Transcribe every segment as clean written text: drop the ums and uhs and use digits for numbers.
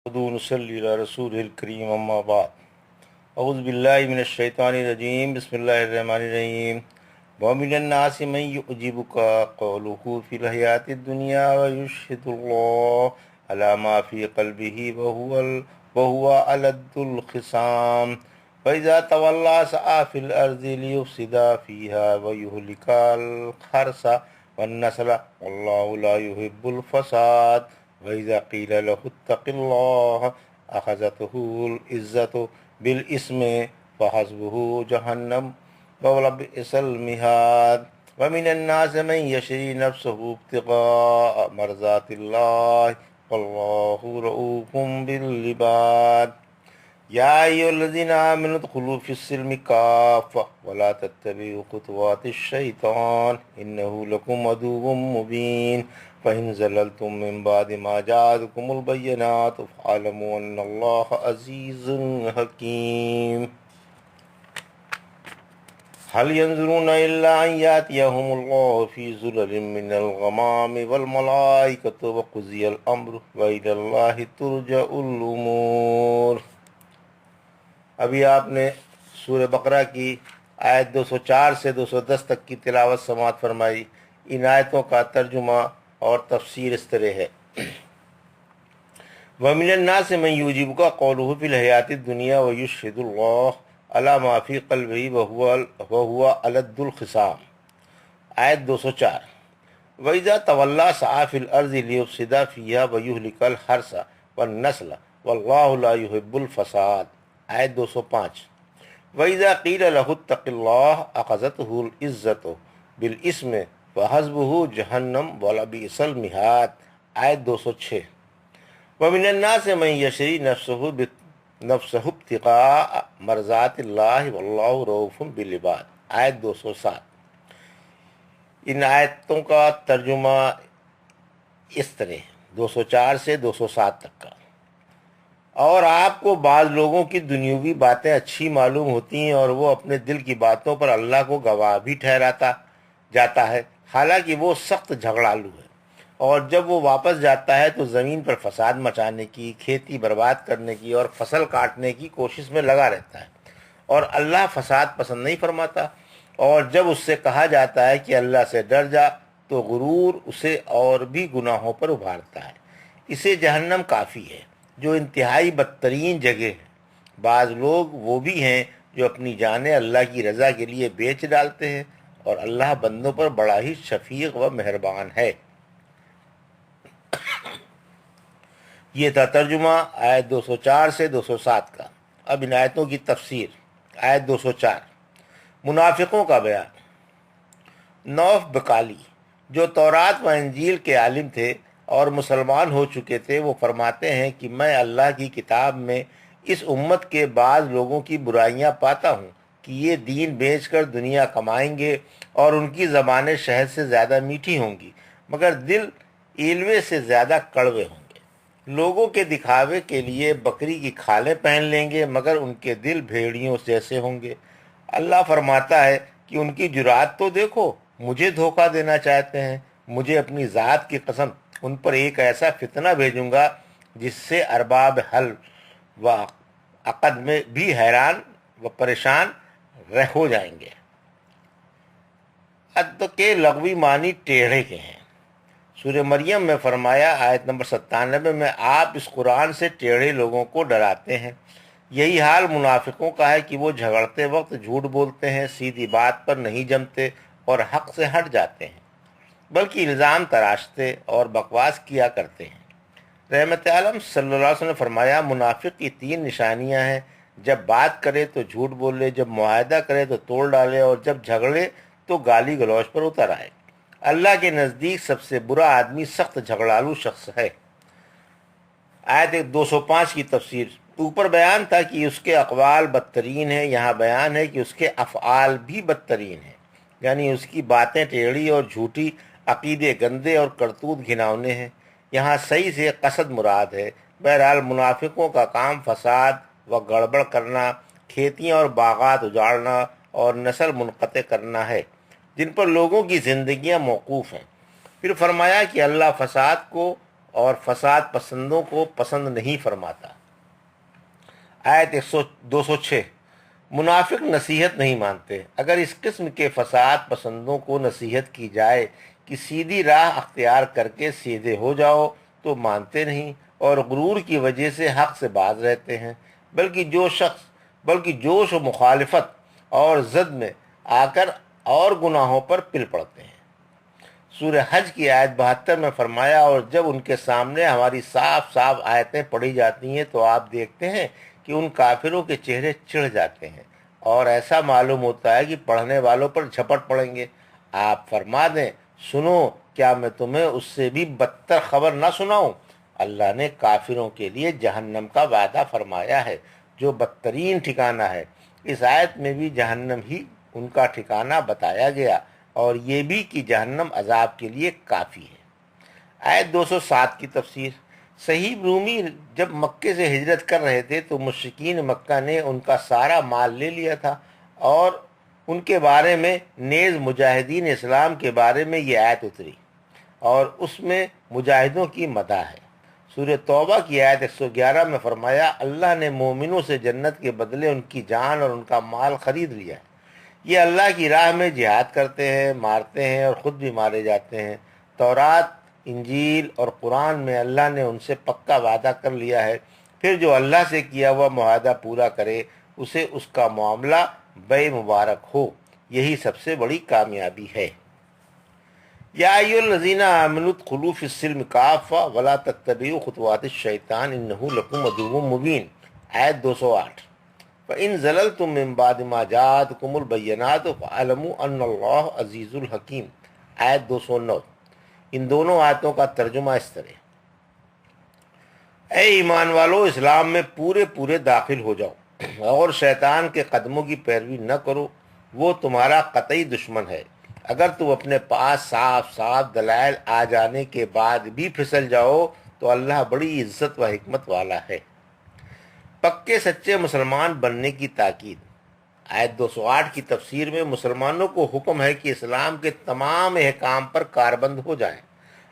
نصلی علی رسول الکریم اما بعد اعوذ باللہ من الشیطان الرجیم بسم اللہ الرحمن الرحیم ومن الناس من يعجبك قوله في الحیاة الدنیا ويشهد اللہ على ما في قلبه وهو ألد الخصام فإذا تولى سعى في الأرض ليفسد فيها ويهلك الحرث والنسل والله لا يحب الفساد وَإِذَا قِيلَ لَهُ اتَّقِ اللَّهَ أَخَذَتْهُ الْعِزَّةُ بِالْإِثْمِ فَحَسْبُهُ جَهَنَّمُ وَلَبِئْسَ الْمِهَادُ وَمِنَ النَّاسِ مَن يَشْرِي نَفْسَهُ ابْتِغَاءَ مَرْضَاتِ اللَّهِ وَاللَّهُ رَءُوفٌ بِالْعِبَادِ يَا أَيُّهَا الَّذِينَ آمَنُوا ادْخُلُوا فِي السِّلْمِ كَافَّةً وَلَا تَتَّبِعُوا خُطُوَاتِ الشَّيْطَانِ إِنَّهُ لَكُمْ عَدُوٌّ مُّبِينٌ فَإِن زَلَلْتُم مِّن بَعْدِ مَا جَاءَتْكُمُ الْبَيِّنَاتُ فَاعْلَمُوا أَنَّ اللَّهَ عَزِيزٌ حَكِيمٌ هل ينظرون إلا أن يأتيهم الله في ظلل من الغمام والملائكة وقضي الأمر وإلى الله ترجع الأمور۔ ابھی آپ نے سورہ بقرہ کی آیت 204 سے 210 تک کی تلاوت سماعت فرمائی۔ ان آیتوں کا ترجمہ اور تفسیر اس طرح ہے۔ وَمِنَ النَّاسِ مَن يُعْجِبُكَ قَوْلُهُ فِي الْحَيَاةِ الدُّنْيَا وَيُشْهِدُ اللَّهَ عَلَى مَا فِي قَلْبِهِ وَهُوَ أَلَدُّ الْخِصَامِ۔ آیت 204۔ وَإِذَا تَوَلَّى سَعَىٰ فِي الْأَرْضِ لِيُفْسِدَ فِيهَا وَيُهْلِكَ الْحَرْثَ وَالنَّسْلَ وَاللَّهُ لَا يُحِبُّ الْفَسَادَ۔ آیت 205۔ وَإِذَا قِيلَ لَهُ اتَّقِ اللَّهَ أَخَذَتْهُ الْعِزَّةُ بِالْإِثْمِ فَحَسْبُهُ جَهَنَّمُ وَلَبِئْسَ الْمِهَادُ۔ آیت 206۔ وَمِنَ النَّاسِ مَن يَشْرِي نَفْسَهُ ابْتِغَاءَ مَرْضَاتِ اللَّهِ وَاللَّهُ رَءُوفٌ بِالْعِبَادِ۔ آیت 207۔ ان آیتوں کا ترجمہ اس طرح 204 سے 207 تک کا۔ اور آپ کو بعض لوگوں کی دنیاوی باتیں اچھی معلوم ہوتی ہیں اور وہ اپنے دل کی باتوں پر اللہ کو گواہ بھی ٹھہراتا جاتا ہے، حالانکہ وہ سخت جھگڑالو ہے، اور جب وہ واپس جاتا ہے تو زمین پر فساد مچانے کی، کھیتی برباد کرنے کی اور فصل کاٹنے کی کوشش میں لگا رہتا ہے، اور اللہ فساد پسند نہیں فرماتا۔ اور جب اس سے کہا جاتا ہے کہ اللہ سے ڈر جا تو غرور اسے اور بھی گناہوں پر ابھارتا ہے۔ اسے جہنم کافی ہے جو انتہائی بدترین جگہ ہے۔ بعض لوگ وہ بھی ہیں جو اپنی جانیں اللہ کی رضا کے لیے بیچ ڈالتے ہیں، اور اللہ بندوں پر بڑا ہی شفیق و مہربان ہے۔ یہ تھا ترجمہ آیت 204 سے 207 کا۔ اب ان آیتوں کی تفسیر۔ آیت 204۔ منافقوں کا بیان۔ نوف بقالی جو تورات و انجیل کے عالم تھے اور مسلمان ہو چکے تھے، وہ فرماتے ہیں کہ میں اللہ کی کتاب میں اس امت کے بعض لوگوں کی برائیاں پاتا ہوں کہ یہ دین بیچ کر دنیا کمائیں گے اور ان کی زبانیں شہد سے زیادہ میٹھی ہوں گی مگر دل ایلوے سے زیادہ کڑوے ہوں گے۔ لوگوں کے دکھاوے کے لیے بکری کی کھالیں پہن لیں گے مگر ان کے دل بھیڑیوں جیسے ہوں گے۔ اللہ فرماتا ہے کہ ان کی جرات تو دیکھو، مجھے دھوکہ دینا چاہتے ہیں۔ مجھے اپنی ذات کی قسم ان پر ایک ایسا فتنہ بھیجوں گا جس سے ارباب حل و عقد میں بھی حیران و پریشان ہو جائیں گے۔ عد کے لغوی معنی ٹیڑھے کے ہیں۔ سورہ مریم میں فرمایا آیت نمبر 97 میں آپ اس قرآن سے ٹیڑھے لوگوں کو ڈراتے ہیں۔ یہی حال منافقوں کا ہے کہ وہ جھگڑتے وقت جھوٹ بولتے ہیں، سیدھی بات پر نہیں جمتے اور حق سے ہٹ جاتے ہیں، بلکہ الزام تراشتے اور بکواس کیا کرتے ہیں۔ رحمت عالم صلی اللہ علیہ وسلم نے فرمایا منافق کی 3 نشانیاں ہیں: جب بات کرے تو جھوٹ بولے، جب معاہدہ کرے تو توڑ ڈالے، اور جب جھگڑے تو گالی گلوچ پر اتر آئے۔ اللہ کے نزدیک سب سے برا آدمی سخت جھگڑالو شخص ہے۔ آیت 205 کی تفسیر۔ اوپر بیان تھا کہ اس کے اقوال بدترین ہیں، یہاں بیان ہے کہ اس کے افعال بھی بدترین ہیں، یعنی اس کی باتیں ٹیڑھی اور جھوٹی، عقیدے گندے اور کرتوت گھناؤنے ہیں۔ یہاں صحیح سے قصد مراد ہے۔ بہرحال منافقوں کا کام فساد و گڑبڑ کرنا، کھیتیاں اور باغات اجاڑنا اور نسل منقطع کرنا ہے، جن پر لوگوں کی زندگیاں موقوف ہیں۔ پھر فرمایا کہ اللہ فساد کو اور فساد پسندوں کو پسند نہیں فرماتا۔ آیت 206، منافق نصیحت نہیں مانتے۔ اگر اس قسم کے فساد پسندوں کو نصیحت کی جائے کہ سیدھی راہ اختیار کر کے سیدھے ہو جاؤ تو مانتے نہیں اور غرور کی وجہ سے حق سے باز رہتے ہیں، بلکہ جوش و مخالفت اور زد میں آ کر اور گناہوں پر پل پڑتے ہیں۔ سورہ حج کی آیت 72 میں فرمایا، اور جب ان کے سامنے ہماری صاف صاف آیتیں پڑھی جاتی ہیں تو آپ دیکھتے ہیں کہ ان کافروں کے چہرے چڑھ جاتے ہیں اور ایسا معلوم ہوتا ہے کہ پڑھنے والوں پر جھپٹ پڑیں گے۔ آپ فرما دیں، سنو، کیا میں تمہیں اس سے بھی بدتر خبر نہ سناؤں؟ اللہ نے کافروں کے لیے جہنم کا وعدہ فرمایا ہے جو بدترین ٹھکانہ ہے۔ اس آیت میں بھی جہنم ہی ان کا ٹھکانہ بتایا گیا اور یہ بھی کہ جہنم عذاب کے لیے کافی ہے۔ آیت 207 کی تفسیر۔ صہیب رومی جب مکے سے ہجرت کر رہے تھے تو مشرکین مکہ نے ان کا سارا مال لے لیا تھا، اور ان کے بارے میں نیز مجاہدین اسلام کے بارے میں یہ آیت اتری اور اس میں مجاہدوں کی مدح ہے۔ سورہ توبہ کی آیت 111 میں فرمایا، اللہ نے مومنوں سے جنت کے بدلے ان کی جان اور ان کا مال خرید لیا ہے۔ یہ اللہ کی راہ میں جہاد کرتے ہیں، مارتے ہیں اور خود بھی مارے جاتے ہیں۔ تورات، انجیل اور قرآن میں اللہ نے ان سے پکا وعدہ کر لیا ہے، پھر جو اللہ سے کیا ہوا معاہدہ پورا کرے اسے اس کا معاملہ بے مبارک ہو، یہی سب سے بڑی کامیابی ہے۔ یا ایھا الذین آمنوا ادخلوا فی السلم کافۃ ولا تتبعوا خطوات الشیطان انہ لکم عدو مبین۔ آیت 208۔ فَإِن زَلَلْتُم مِّن بَعْدِ مَا جَاءَتْكُمُ الْبَيِّنَاتُ فَاعْلَمُوا أَنَّ اللَّهَ عَزِيزٌ الْحَكِيمٌ۔ آیت 209۔ ان دونوں آیتوں کا ترجمہ اس طرح: اے ایمان والو، اسلام میں پورے داخل ہو جاؤ اور شیطان کے قدموں کی پیروی نہ کرو، وہ تمہارا قطعی دشمن ہے۔ اگر تم اپنے پاس صاف دلائل آ جانے کے بعد بھی پھسل جاؤ تو اللہ بڑی عزت و حکمت والا ہے۔ پکے سچے مسلمان بننے کی تاکید۔ آیت 208 کی تفسیر میں مسلمانوں کو حکم ہے کہ اسلام کے تمام احکام پر کاربند ہو جائیں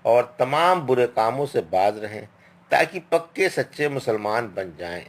اور تمام برے کاموں سے باز رہیں تاکہ پکے سچے مسلمان بن جائیں۔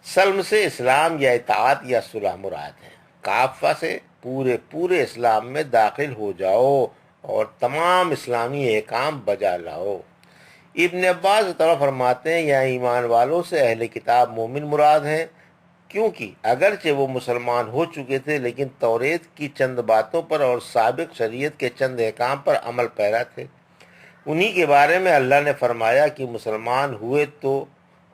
سلم سے اسلام یا اطاعت یا صلح مراد ہے۔ کافہ سے پورے اسلام میں داخل ہو جاؤ اور تمام اسلامی احکام بجا لاؤ۔ ابن عباس طرح فرماتے ہیں، یا ایمان والوں سے اہل کتاب مومن مراد ہیں، کیونکہ اگرچہ وہ مسلمان ہو چکے تھے لیکن توریت کی چند باتوں پر اور سابق شریعت کے چند احکام پر عمل پیرا تھے۔ انہی کے بارے میں اللہ نے فرمایا کہ مسلمان ہوئے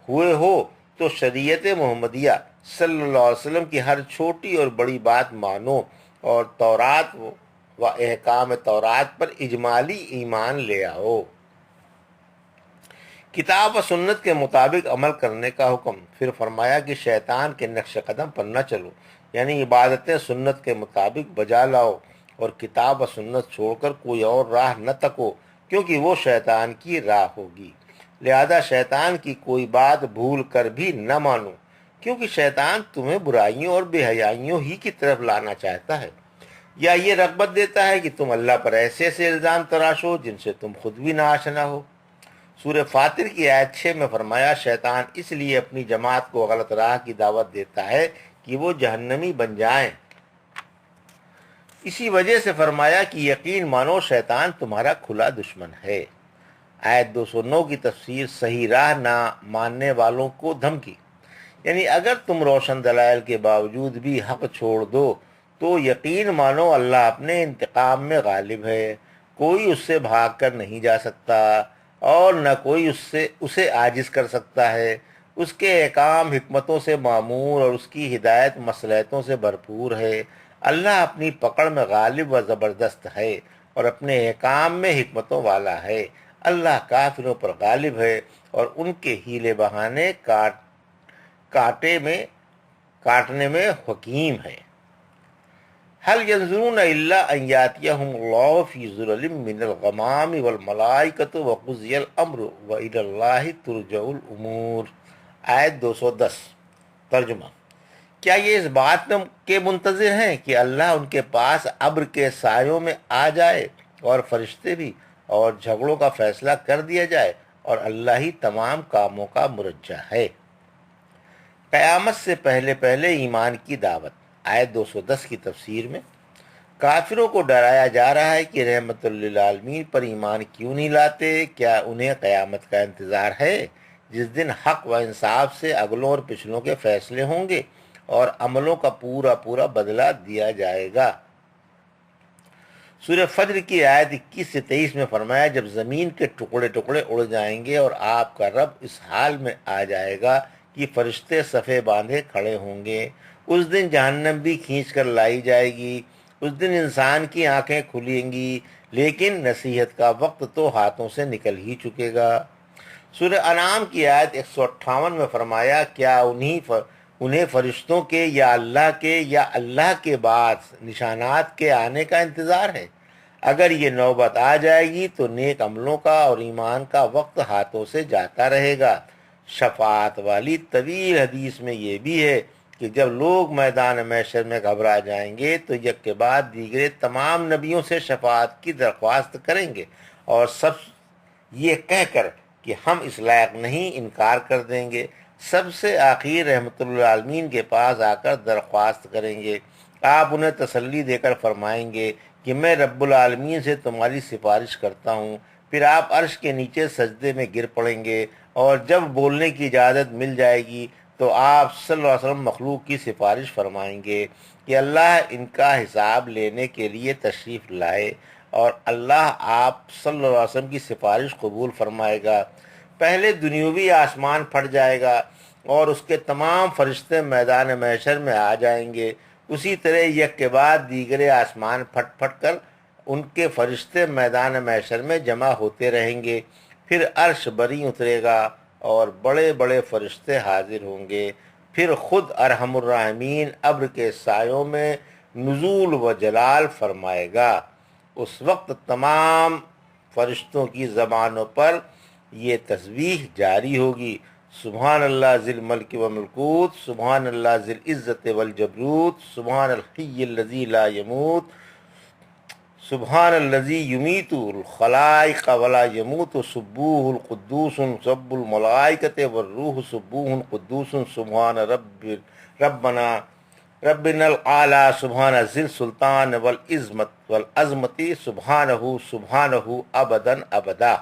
ہو تو شریعت محمدیہ صلی اللہ علیہ وسلم کی ہر چھوٹی اور بڑی بات مانو اور تورات و احکام تورات پر اجمالی ایمان لے آؤ۔ کتاب و سنت کے مطابق عمل کرنے کا حکم۔ پھر فرمایا کہ شیطان کے نقش قدم پر نہ چلو، یعنی عبادتیں سنت کے مطابق بجا لاؤ اور کتاب و سنت چھوڑ کر کوئی اور راہ نہ تکو، کیونکہ وہ شیطان کی راہ ہوگی۔ لہذا شیطان کی کوئی بات بھول کر بھی نہ مانو، کیونکہ شیطان تمہیں برائیوں اور بے حیائیوں ہی کی طرف لانا چاہتا ہے، یا یہ رغبت دیتا ہے کہ تم اللہ پر ایسے الزام تراشو جن سے تم خود بھی نہ آشنا ہو۔ سورہ فاطر کی آیت 6 میں فرمایا، شیطان اس لیے اپنی جماعت کو غلط راہ کی دعوت دیتا ہے کہ وہ جہنمی بن جائیں۔ اسی وجہ سے فرمایا کہ یقین مانو شیطان تمہارا کھلا دشمن ہے۔ آیت 209 کی تفسیر، صحیح راہ نہ ماننے والوں کو دھمکی، یعنی اگر تم روشن دلائل کے باوجود بھی حق چھوڑ دو تو یقین مانو اللہ اپنے انتقام میں غالب ہے، کوئی اس سے بھاگ کر نہیں جا سکتا اور نہ کوئی اسے عاجز کر سکتا ہے۔ اس کے احکام حکمتوں سے معمور اور اس کی ہدایت مصلحتوں سے بھرپور ہے۔ اللہ اپنی پکڑ میں غالب و زبردست ہے اور اپنے احکام میں حکمتوں والا ہے۔ اللہ کافروں پر غالب ہے اور ان کے حیلے بہانے کاٹنے میں حکیم ہے۔ هل ينظرون الا ان ياتيهم الله في ظلل من الغمام والملائكة وقضي الامر والى الله ترجع الامور۔ آیت 210۔ ترجمہ: کیا یہ اس بات کے منتظر ہیں کہ اللہ ان کے پاس ابر کے سایوں میں آ جائے اور فرشتے بھی اور جھگڑوں کا فیصلہ کر دیا جائے اور اللہ ہی تمام کاموں کا مرجع ہے۔ قیامت سے پہلے پہلے ایمان کی دعوت، آیت 210 کی تفسیر میں کافروں کو ڈرایا جا رہا ہے کہ رحمت للعالمین پر ایمان کیوں نہیں لاتے، کیا انہیں قیامت کا انتظار ہے جس دن حق و انصاف سے اگلوں اور پچھلوں کے فیصلے ہوں گے اور عملوں کا پورا پورا بدلہ دیا جائے گا۔ سورہ فجر کی آیت 21 سے 23 میں فرمایا، جب زمین کے ٹکڑے ٹکڑے اڑ جائیں گے اور آپ کا رب اس حال میں آ جائے گا کہ فرشتے صفے باندھے کھڑے ہوں گے، اس دن جہنم بھی کھینچ کر لائی جائے گی، اس دن انسان کی آنکھیں کھلیں گی، لیکن نصیحت کا وقت تو ہاتھوں سے نکل ہی چکے گا۔ سورہ انعام کی آیت 158 میں فرمایا، کیا انہیں فرشتوں کے یا اللہ کے بعد نشانات کے آنے کا انتظار ہے؟ اگر یہ نوبت آ جائے گی تو نیک عملوں کا اور ایمان کا وقت ہاتھوں سے جاتا رہے گا۔ شفاعت والی طویل حدیث میں یہ بھی ہے کہ جب لوگ میدان محشر میں گھبرا جائیں گے تو یک کے بعد دیگرے تمام نبیوں سے شفاعت کی درخواست کریں گے اور سب یہ کہہ کر کہ ہم اس لائق نہیں انکار کر دیں گے۔ سب سے آخر رحمت للعالمین کے پاس آ کر درخواست کریں گے، آپ انہیں تسلی دے کر فرمائیں گے کہ میں رب العالمین سے تمہاری سفارش کرتا ہوں۔ پھر آپ عرش کے نیچے سجدے میں گر پڑیں گے اور جب بولنے کی اجازت مل جائے گی تو آپ صلی اللہ علیہ وسلم مخلوق کی سفارش فرمائیں گے کہ اللہ ان کا حساب لینے کے لیے تشریف لائے، اور اللہ آپ صلی اللہ علیہ وسلم کی سفارش قبول فرمائے گا۔ پہلے دنیاوی آسمان پھٹ جائے گا اور اس کے تمام فرشتے میدان محشر میں آ جائیں گے، اسی طرح یک کے بعد دیگرے آسمان پھٹ پھٹ کر ان کے فرشتے میدان محشر میں جمع ہوتے رہیں گے۔ پھر عرش بری اترے گا اور بڑے بڑے فرشتے حاضر ہوں گے، پھر خود ارحم الراحمین ابر کے سایوں میں نزول و جلال فرمائے گا۔ اس وقت تمام فرشتوں کی زبانوں پر یہ تسبیح جاری ہوگی، سبحان اللہ ذی الملک و ملکوت، سبحان اللہ ذی العزت والجبروت، سبحان الحی الذی لا یموت، سبحان الذی یمیت الخلائق ولا یموت، سبوح القدوس رب الملائکۃ والروح، سبوح قدوس سبحان ربنا العالی، سبحان ذی السلطان والعظمت سبحانہ ابدا ابدا۔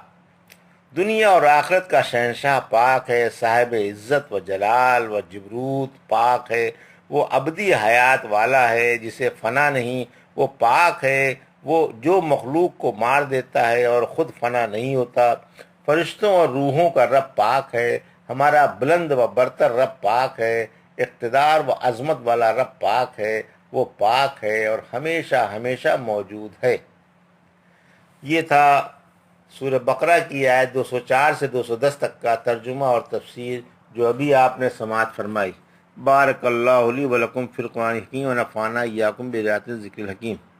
دنیا اور آخرت کا شہنشاہ پاک ہے، صاحب عزت و جلال و جبروت پاک ہے، وہ ابدی حیات والا ہے جسے فنا نہیں، وہ پاک ہے، وہ جو مخلوق کو مار دیتا ہے اور خود فنا نہیں ہوتا۔ فرشتوں اور روحوں کا رب پاک ہے، ہمارا بلند و برتر رب پاک ہے، اقتدار و عظمت والا رب پاک ہے، وہ پاک ہے اور ہمیشہ ہمیشہ موجود ہے۔ یہ تھا سورہ بقرہ کی آیت 204 سے 210 تک کا ترجمہ اور تفسیر جو ابھی آپ نے سماعت فرمائی۔ بارک اللہ لی و لکم فی القرآن الحکیم و نفعنا ایاکم بآیات الذکر الحکیم۔